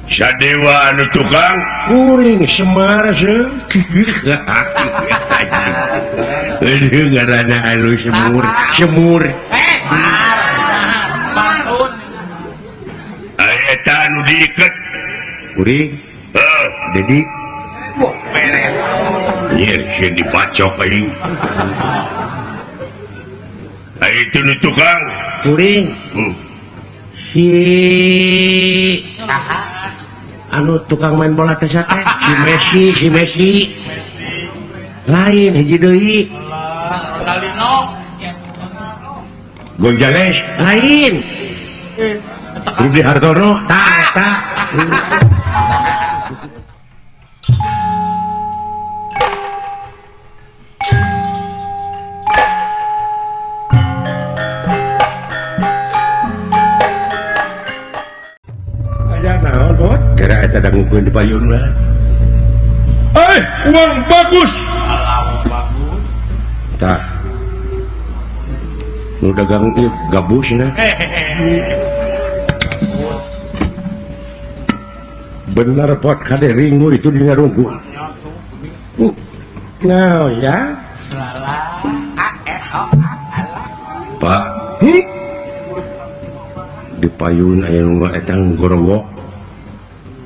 Sadewa anu tukang kuring Semar ngaranna anu semur aya anu diiket kuring Dedi beres ieu sieun dipacok aing aya itu nu tukang kuring si anu tukang main bola teh teh si Messi lain hiji deui Ronaldinho Gonzales lain Rudi Hartono tak kira eta dangukeun di payun lah. uang bagus kalau bagus Tah. Nu dagang ieu gabusna. bagus Bener pot kade ringu itu di ngarungku. Nah, ya. lala Pak. Di payun aya nu etang gorowok.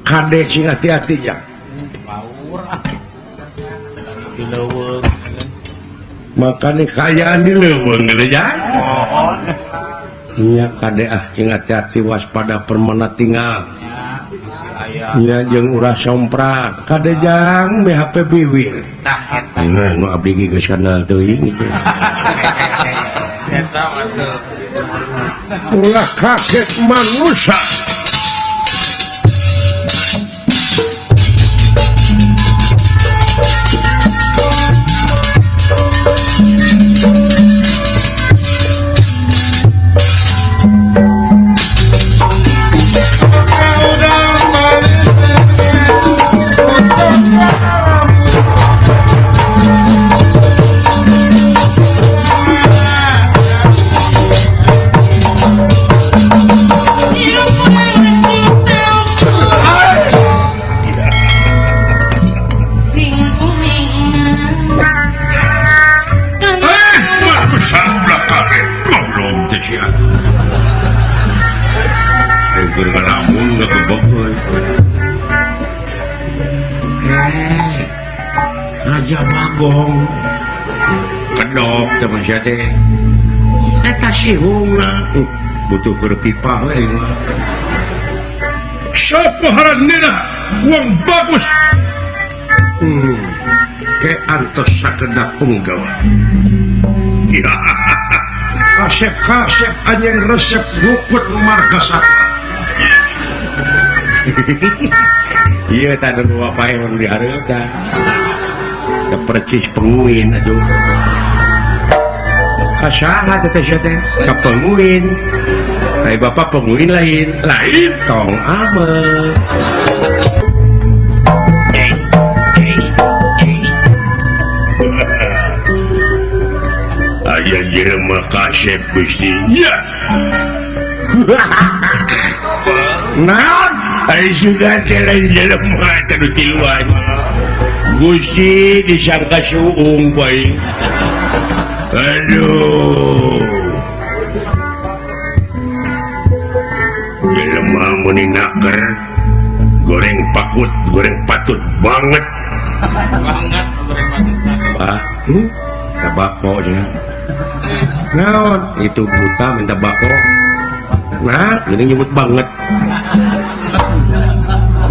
Kade sing hati-hati ya. baur dileuweung Makanya kayaan di leuweung gitu ya. mohon Nya kade sing hati-hati waspada permana tinggal. ya isi aya Nya jeung ulah somprak. Kade jang BHP biwir. tah eta Nah, nu abdi geus kana teuing gitu. eta mah teu Ulah kaget manusia. bagus ulah kaget goblok teh sia keur ngalamun ngagebeg Raja Bagong kedok sama sia teh eta sihungna butuh keur pipa we mah. sapaharanna uang bagus Ke antos sakedak punggawa. ya Kasep-kasep anjeun resep bukut marga satwa. Iya tadi nu apa yang dihareup tah. Da percis penguin aduh. Kasaha teh sia teh? Ka penguin. Hai bapak penguin lain tong ameh. aya jelema kasep Gusti ya Naon? ai sudah jalan jelema tanu tiluan Gusti disangka suung bae aduh jelema muni naker goreng pakut goreng patut banget banget goreng patut Ah, tabako nya. Naon? Itu buta minta bako. Nah, ini nyebut banget.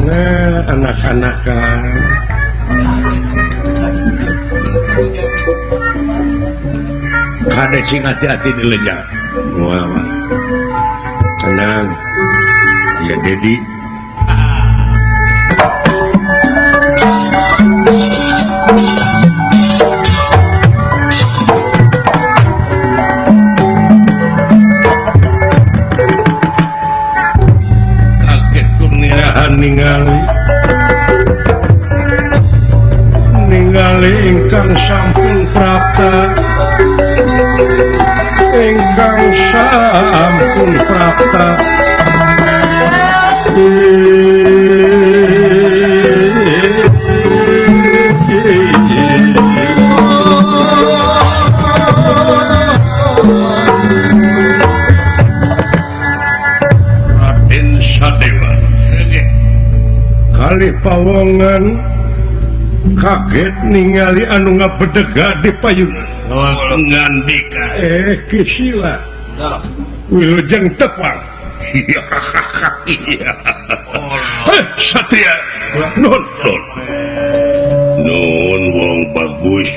Nah, anak-anak kan. Kade sing hati-hati di lejak. Wah, wah. Tenang. Ya, Dedi. Kaget kurniaan ningali ingkang sampun prapta ingkang sampun prapta Paman kaget ningali anu ngabedega di payunan. Ngandika Kisila Dah. Wilujeng tepang. iya Satria nun wong bagus.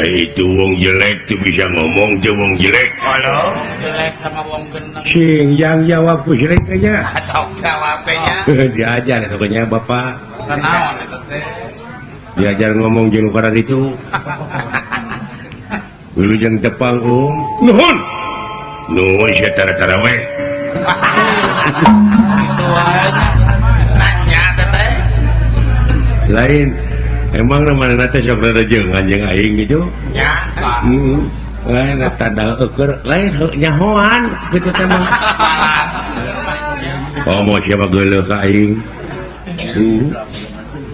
Itu wong jelek tuh bisa ngomong tuh wong jelek. Jelek sama wong geneng. Sing yang jawab ku jelek aja. Sok jawabnya. Diajar itu kayaknya Bapak. Sanaon eta teh? Diajar ngomong jeung ukara itu. Wilujeng tepang nuhun. Nuhun sia tara-tara we. Itu aja. Nanya teh. Lain emang namanya teh sok rada jeung anjing aing gitu. Ya. Lain tanda eukeur lain nyahoan gitu teh mah. Oh mau siapa geuleuh ka aing.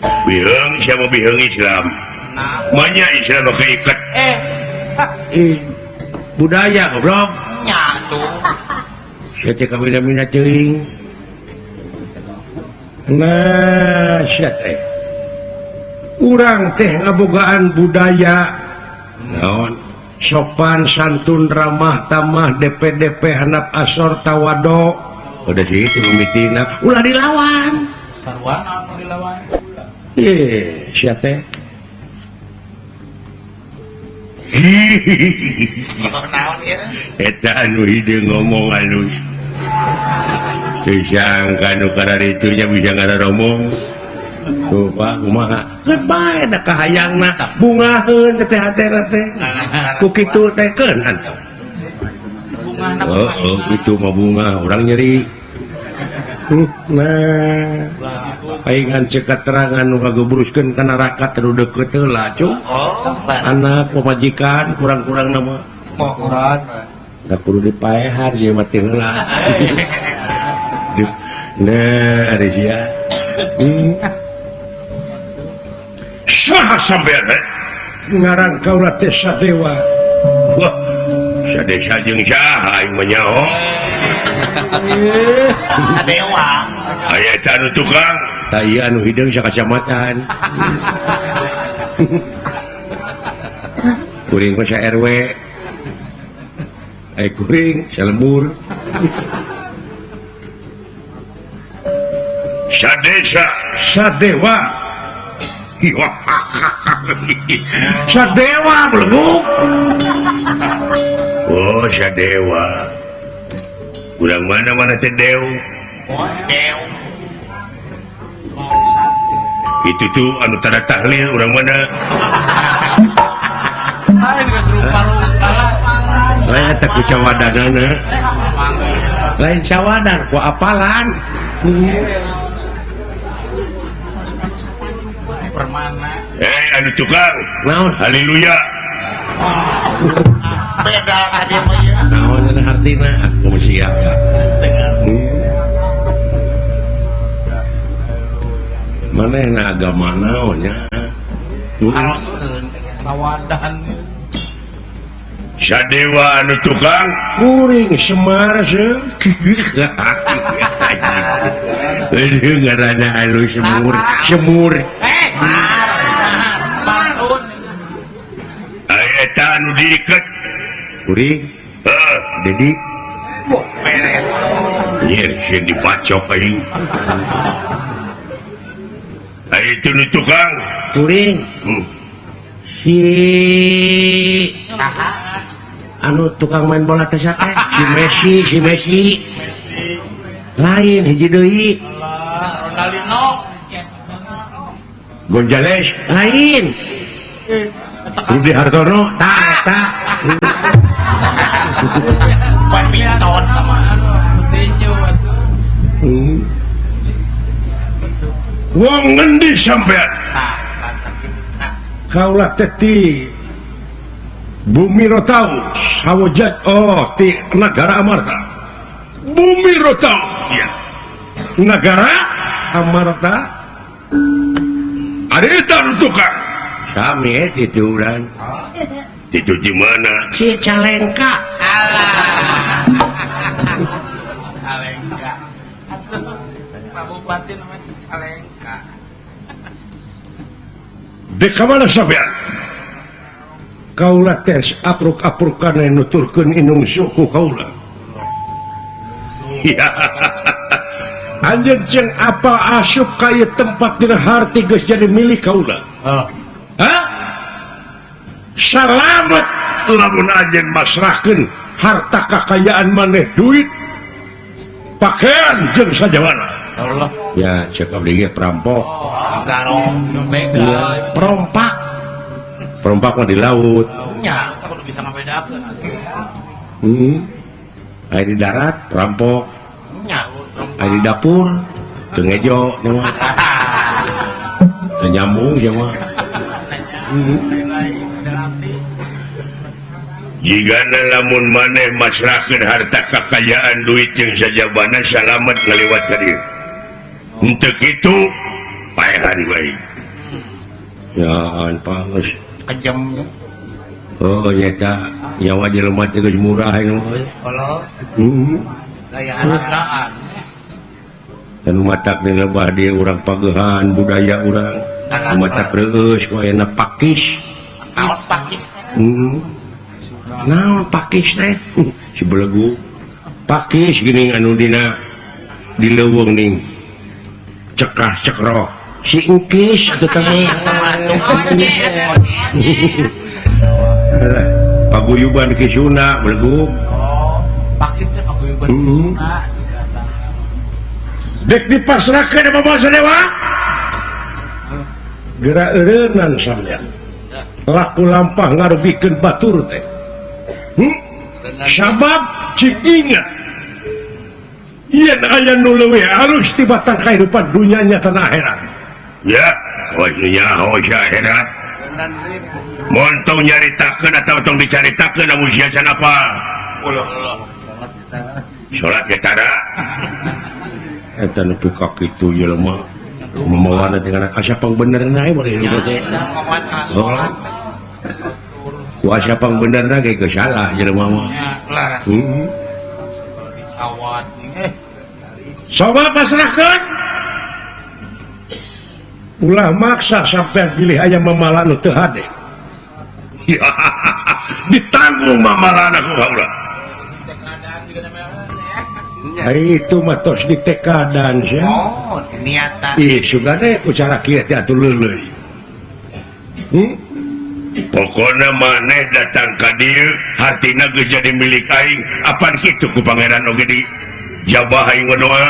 Biheung siapa biheung Islam. Nah. Manya Islam lo keikat. Budaya goblok. Nyatu. Saya cek mina-mina teuing. Nah, sia teh. Urang teh ngabogaan budaya naon sopan santun ramah tamah DP handap asor tawado udah sih itu mimitina ulah dilawan Sarwana anu dilawan. sia teh Naon ieu? Eta anu hideung ngomong halus. Sangka nu kana ditunya bisa ngararomong. tuh Pak kumaha geus bae da kahayangna bungaheun teh hate teh ku kitu teh keun antep Bunga anak oh itu mah bunga orang nyeri nah paingan cek keterangan nu kagebruskeun kana rakat anu deukeut heula cu anak pamajikan kurang-kurang nama Quran. da kudu dipaehan ieu mah teh heula nah ari sia Saha sampean ngaran kaula teh Sadewa. Wah, sadesa jeung saha aing mah nyaho. Sadewa. Aya eta anu tukang. Tah ieu anu hideung sakacamatan. Kuring mah sa RW. Kuring salembur. Sadesa Sadewa. Sadewa beleguk. Oh, Sadewa. Urang mana teh Dew. Oh, Dew. Itu tuh anu tanda tahlil urang mana. Ai geus rupa-rupa. Lain eta ku cawadanana. Lain cawadan ku apalan. Permana. Anu tukang. Naon? Haleluya. Beda ade mah ieu. Naon cenah hartina? Aku mah siap ya. Manehna agama naonnya? Haroskeun sawadan. Sadewa anu tukang. Kuring Semar seuh. Aduh ngaranna anu semur. Bangun. Aya eta anu diiket. Kuring Dedi. Wah, beres. Yer sieun dibacok aing. Aya itu nu tukang. Kuring si Saha? anu tukang main bola teh teh si Messi lain hiji deui Ronaldinho. Gonzales lain Rudi Hartono tak Badminton teman. Tinju. Wong ngendi sampean? kaulah teti Bumi Rotau Sawojat ti negara Amarta Bumi Rotau. Ya. negara Amarta Ada eta nu tukang. sami itu urang Itu di mana? Cicalengka Calengka. Pak Bupati namanya Calengka. dek kamana sampean kaula tes apruk-aprukan nuturkeun inung suku kaula ya anjeun ceng apa asup kaya tempat dina harti geus jadi milik kaula hah salamet lamun anjeun masrahkeun harta kekayaan maneh duit pakaian jeung sajawana Allah ya cek abdi ge perampok garong begal perompak mah di laut nya aku udah bisa ngabedakeun aya di darat perampok nya aya di dapur teu ngejo nya mah teu nyambung nya mah jika lamun maneh masrahkeun harta kekayaan duit jeung sajabana salamet ngaliwat ka dieu henteu kitu paehan bae ya pangeus kejam oh nyata nyawa jelema teh geus murah anu kalau gaya anak dan matak di lebah dia urang pagehan budaya urang matak reus ku aya pakis awas pakis naon pakis teh si belegu pakis geuning anu dina di leuweung ning cekah cekroh si engkis atuh teh paguyuban kisuna belegu pakis teh paguyuban kisuna dek dipasrahkeun ka Bapak Sadewa geura eureunnan sampean laku lampah ngarubikeun batur teh sabab cik ingat yen aya nu leuwih alus ti batang kahirupan dunya nya tanah akhirat ya wajnya hoja akhirat mun tong nyaritakeun atau tong dicaritakeun namun sia-sia apa salat ketara eta nepi ka kitu jelema mamawana dengan asa pang benerna ieu bari teh kuasa pang benerna ge geus salah jelema mah laras sawat coba pasrahkeun ulah maksa sampai pilih aya mamala nu teu hade ditanggung mamalana ku kaula itu mah tos ditekadan sia niatan sugane ku cara kieu teh atuh leuleuy pokona maneh datang ka dieu hartina geus jadi milik aing apan kitu ku pangeran oge di jabah aing ngadoa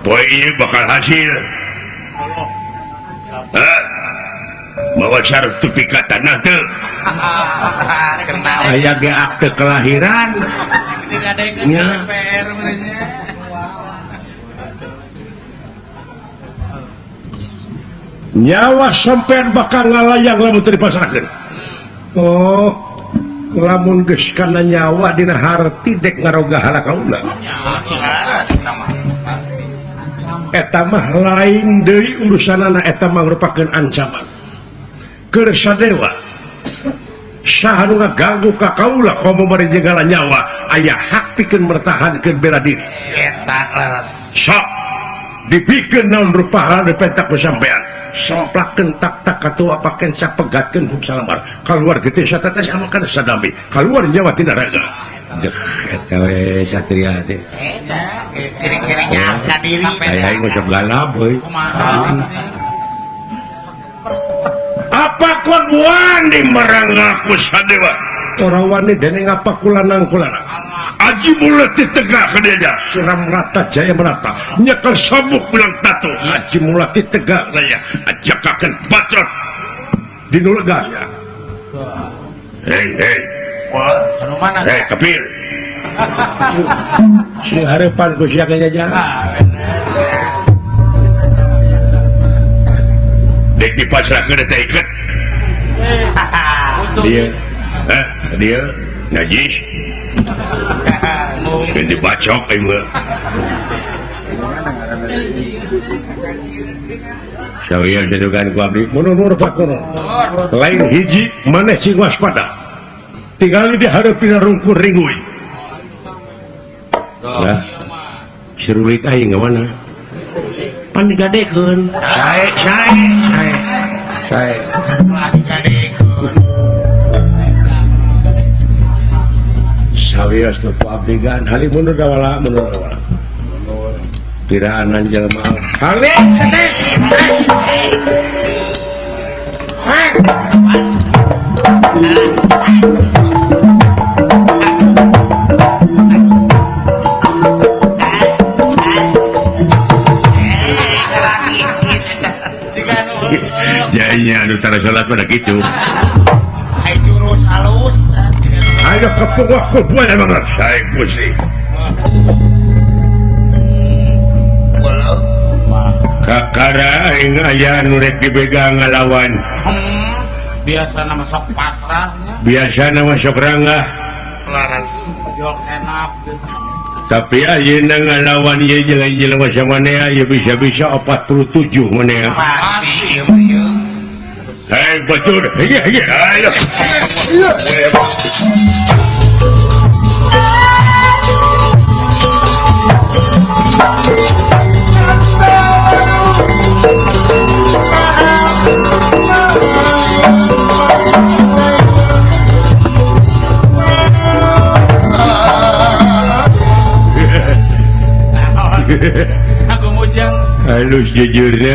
poe ieu bakal hasil mawa sertifikat tanah teu aya ge akte kelahiran nya nyawa sampean bakal ngalayang lamun teu dipasrahkeun oh lamun geus kana nyawa dina harti dek ngaroga hala kaula eta mah lain deui urusanana eta mah merupakeun ancaman keur Sadewa saha nu ngaganggu ka kaula komo bari jegala nyawa aya hak pikeun mertahankeun bela diri eta laras sok dipikeun naon rupa hal dipentak ku sampean semplakeun tak-tak katua paken sapegatkeun ku salamar kaluar gede satata sama kana sadami kaluar nyawa tina raga deh eta we satria teh eta ciri-cirinya ka diri aya aing geus galap euy apa kon wani marang aku Sadewa orang wani dene ngapa kulanang-kulanang aji mulut ditegak ke dia siram rata jaya merata nyekel sabuk bilang tato aji mulat ditegak raya ajakakan bacot dinu legahnya hei anu mana kapil si harapan ku sia jajan dek dipasrahkeun eta iket dia najis dan dibacok aing mah sawian sedugan ku abdi mundur Pak Kono lain hiji maneh sing waspada tinggal dihareupeun rungkul ringui nah serulik aing mana pan digadekeun sae Arios tuh pabrikan halimun dawala mun dawala kiraanan jelema kali jadinya anu tara salat pada gitu Hai jurus halus. ayo kepunggah buat banget saya pusing Walau kakara aing aya nu rek dibegang ngalawan biasa nama sok pasrahnya biasa nama sok ranggah laras jok enak tapi ayeuna ngalawan ieu jelema samana aya bisa-bisa 47 maneh pasti ieu mah ieu. hai betul iya ayo Aku mujang halus jujurnya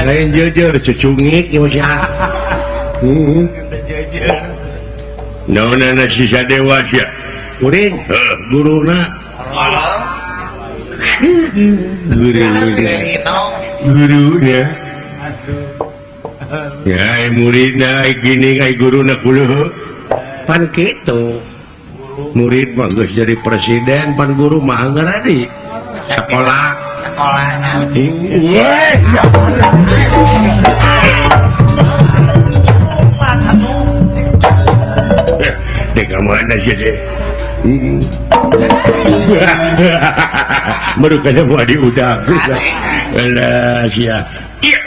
lain jujur cucungik ya masya jujur naon si Sadewa sia kuring guruna walau gurunya ya muridna gini ai guruna kulo pan kitu murid mah geus jadi presiden pan guru mah anggar di sekolah iya dek mana sih deh baru kena mau diudang alah sia iya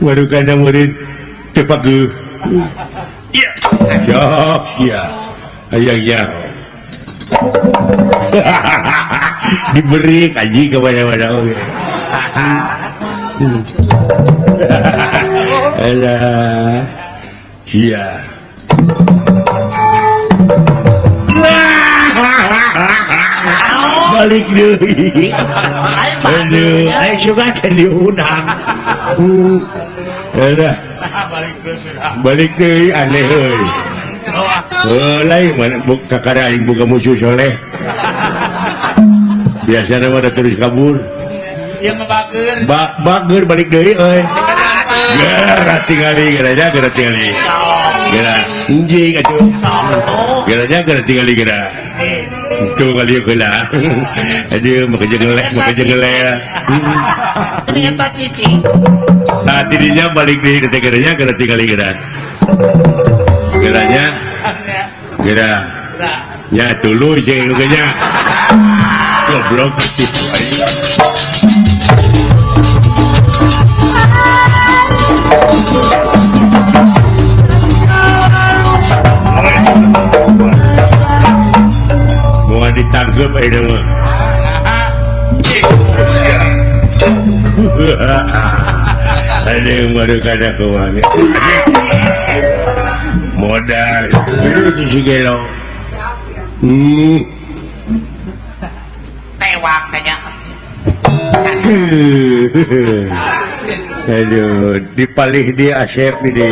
baru kena murid cepat ge iya jok ya ayah diberi kaji kepada-pada oke alah iya balik deui aduh ayo suka kan diundang alah balik deui aneh euy lain mana kakara aing boga musuh soleh biasana mah terus kabur yang ngebager bager balik deui euy gara tingali gara tingali gara anjing atuh gara tingali gara itu kali kala aduh maka jengelek ternyata cici saat dirinya balik deui ke garanya gara tingali gara geranya gara nya tuluy jeung nya goblok gitu mau ditangkap aja mah ada yang baru kada kemana modal itu si gelo tewak kayaknya aduh dipalih dia Asep ini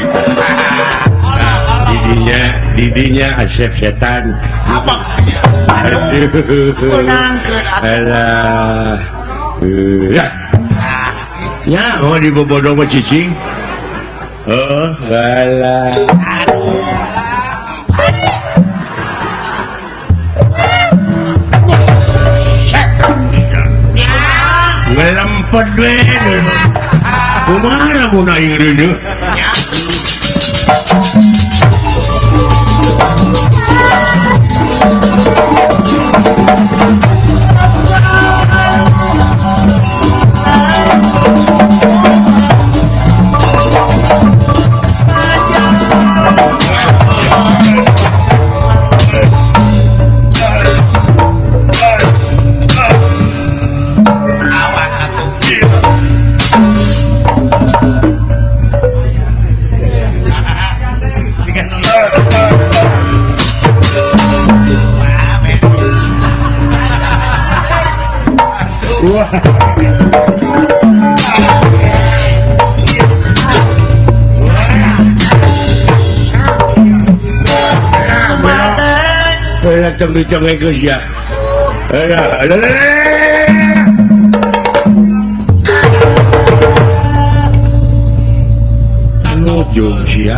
didinya Asep setan abang aduh alah ya oh dibobodoh sama cicing oh alah ngelempet deh kumana mau naik ini awas satu datang di jangan kerja. Nujung sih ya.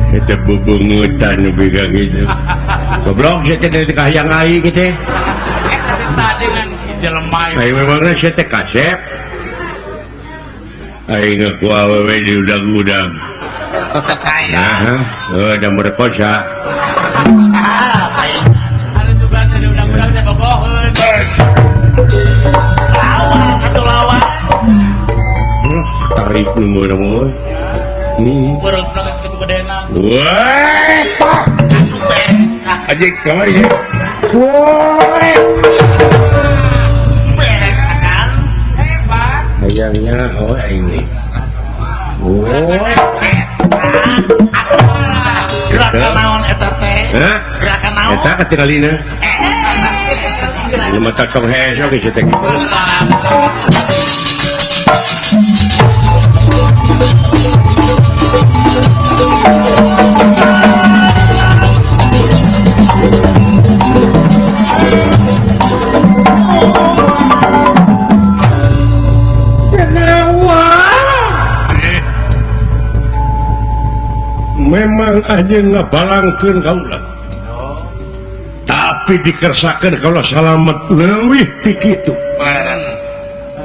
Itu bubungutan bilang gitu. Goblok saya teh kahayang aing gitu. Tadi kan jelema Aing memangnya saya teh kasep. Aing ngaku awewe di udang-udang. percaya. Udah merkosa. Baik. Ada juga tadi undang-undang saya bogoheun. Lawan atau lawan? Tarik nomor nomor. Perut nangis gitu gedena. Wah, pak. Atuh beres. Aja kamar ya. Woi. Beres akal. Hebat. Sayangnya ini. Gerakan naon eta teh? Hah? Gerakan naon? Eta ketinggalina. Lima takong hesok geus teh. Memang aja ngabalangkeun kaula. Tapi dikersakeun kaula salamet leuwih ti kitu. Beres.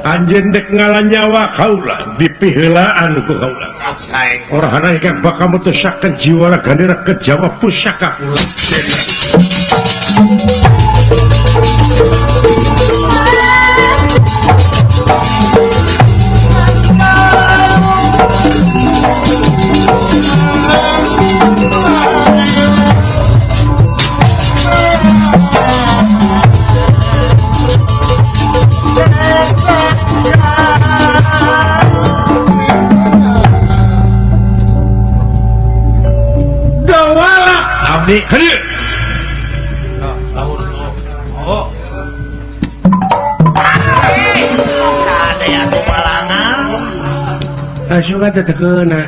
Anjeun dek ngalah nyawa kaula dipiheulaan ku kaula. Sae. Orangna ikan bakal mutusakeun jiwa ganira ke Jawa pusaka kula. Abdi hadir. Oh. Ada yang tuh balangan. Asuh teh tekeuna.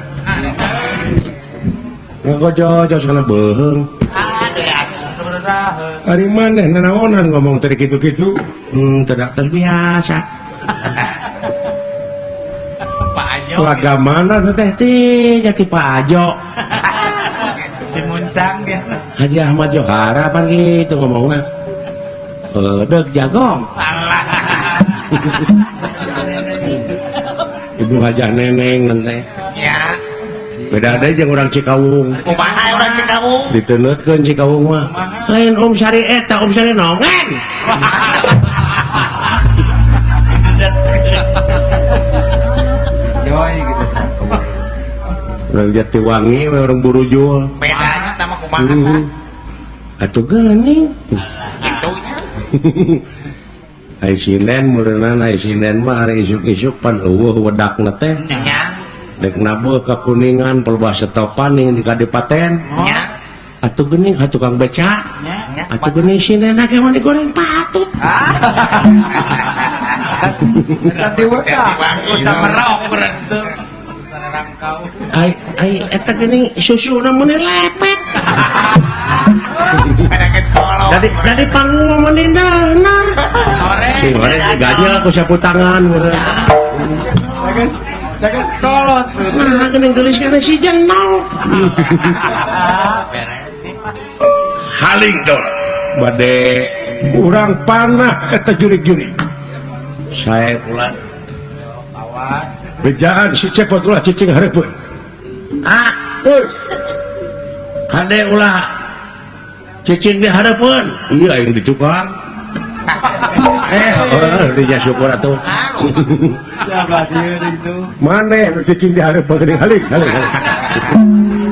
Ngagojo sana beheung. Ada yang sebenarnya. Ari maneh nanaonan ngomong tadi kitu-kitu. Tidak terbiasa. Pak Ajo. Lagamana teh jadi Pak Ajo. Dimuncang dia. Haji Ahmad Johara apa gitu ngomongnya. Deg jagong. Allah. Ibu Hajah Neneng nanti. Ya. Beda ada jeung urang Cikawung. Kumaha urang Cikawung? Diteneutkeun Cikawung mah. Lain Om Sari eta, Om Sari nongen. Joy gitu. Orang Jatiwangi, orang Burujul. Bedanya sama kumaha? Atuh geuning. Gitunya. Ai Sinen meureunana ai Sinen mah ari isuk-isuk pan eueuh wedakna teh. Nya. Dek nabeu ka Kuningan pelbah setopan ning di Kadipaten. Nya. Atuh geuning ha tukang beca. Nya. Atuh geuning Sinen ge mah digoreng patut. Ganti bangku sama rok berarti. Rangkau. Ai eta geuning susuna meuni lepet. Ada ke sekolah. Dari panggung menindahna. Sore. Sore gajah aku sapu tangan meureun. Jaga sekolah tuh. Nah, geuning geulis kana si Jenong. Haling dol. Bade urang panah eta jurig-jurig. Saya pula Awas. bejaan si cepot ulah cicing hareupeun. Kade ulah cicing di hareupeun. Iya aing di tukang. Di syukur atuh. Ya berarti itu. Maneh nu cicing di hareupeun geuning haling.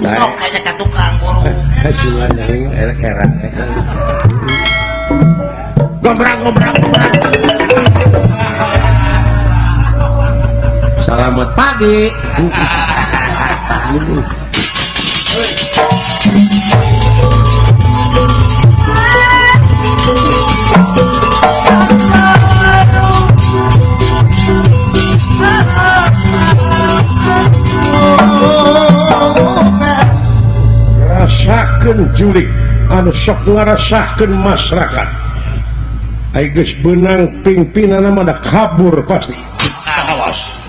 Sok aja ke tukang buru. Hasilnya yang erak-erak. Gombrang. Selamat pagi. prajurit anu sok ngarasahkeun masyarakat ai geus beunang pimpinan mah da kabur pasti. Awas.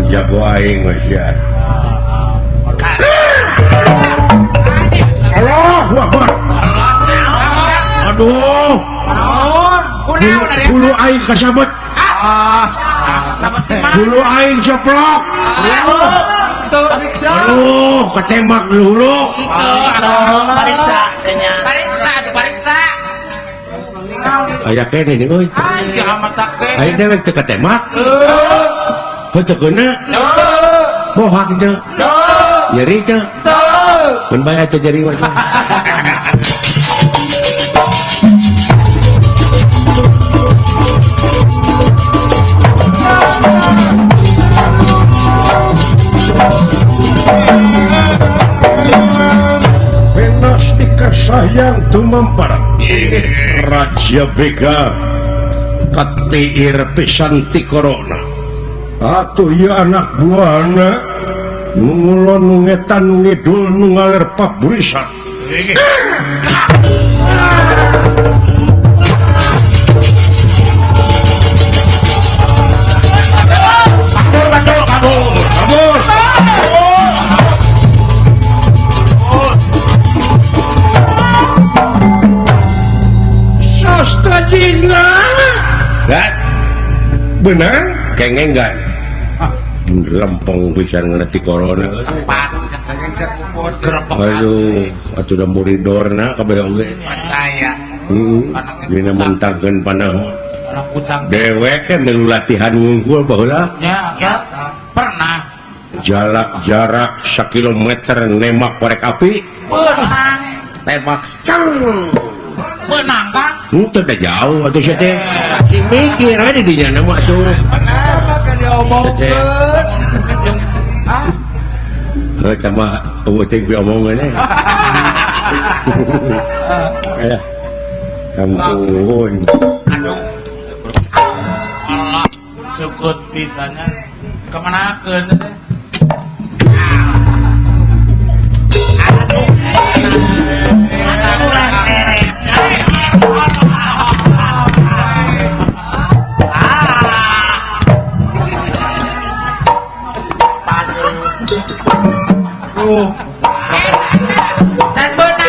Jago aing masya. Allahu Akbar. Aduh. Bulu aing kasabet. Bulu aing ceplok. Aduh, ketembak dulu. Pariksa kenya. Pariksa. Aya kene nih euy. Aing dewek teu ketembak. Betul bohak itu nyeri itu menbayar aja jadi wajah penastika sayang tumampar Raja Bega katiir pisan ti corona. Atuh ya anak buahna nungulon nungetan nungidul nungaler paburisan. Kabur. Sastra Jina. Dan benar kengengan. Lempeng pisan ngerti corona. Aduh, atuh da muridorna kabeh oge. Percaya. Dina mentangkeun panaon. Dewek kan melu latihan ngungkul baheula. Ya, pernah. Jarak 1 kilometer nembak korek api. Benang. Tembak cang. Benang kan? Teu da jauh atuh sia teh. Si mikir aja di nya mah tuh. Sama uting omongannya. Ayo. Ampun. Aduh. Allah, sukut pisannya. Kemana keun teh? Aduh. Kurang leret. Dan benang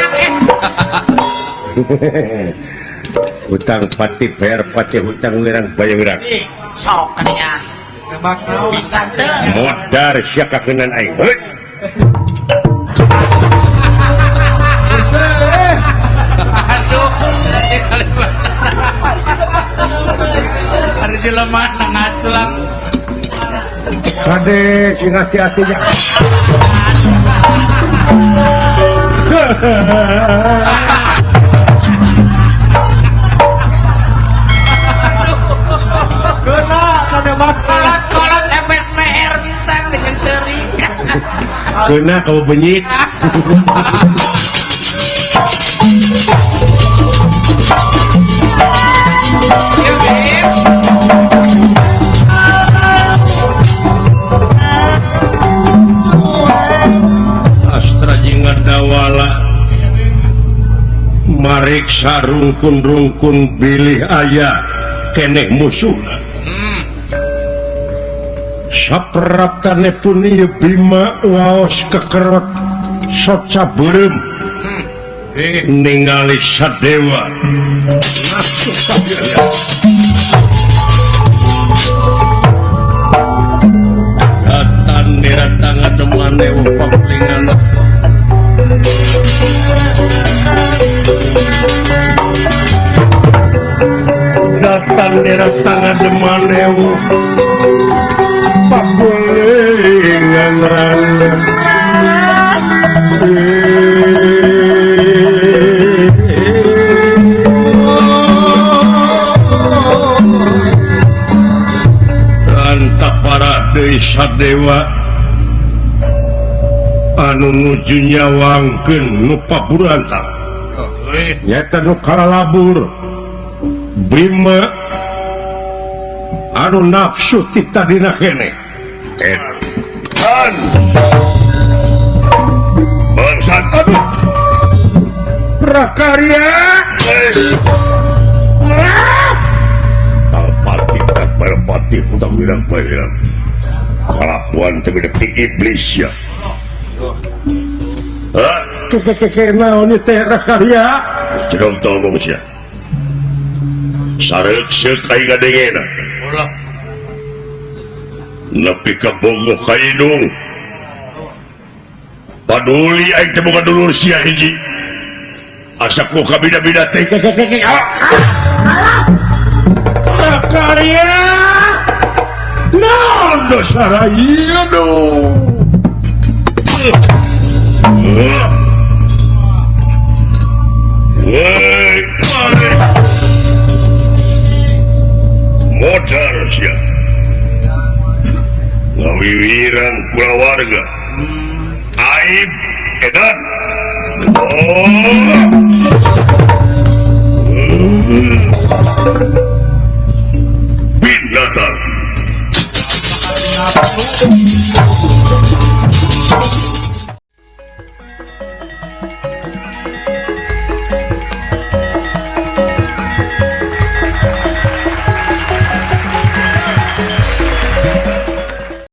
Hutang pati bayar pati hutang lirang bayang lirang. sok kaninya bisa teu Modar sia kakenan aing. Heuh. aduh hari jelema ngaclang Kade sing hati-hati ya. kolot FSMR bisa dengan cerik Kena kau benyit. Astra jingat dawala mariksa rungkun-rungkun bilih ayah keneh musuhna. Sapraptane pun ieu Bima waos kekerot soca beureum ningali Sadewa nafsu kabeh datan diratangan demane upah lingana daratan daerah tangan Demanewu pakulingan randa ranta para desa dewa anu nuju nyawangkeun nu paburantang nyata nu kalalabur Bima anu nafsu kita dina kene bangsat aduh prakarya talpati tak berpati untuk wirang-wirang kelakuan terhadap iblis ya naon ieu teh prakarya cenah tolong sia sarek seuk aing ngadengena ulah nepi ka bogoh ka hidung paduli aing teh boga dulur sia hiji asa ku ka bida-bida teh prakarya naon dosa ieu do woi modar sia ngawiwiran kulawarga aib edan binatang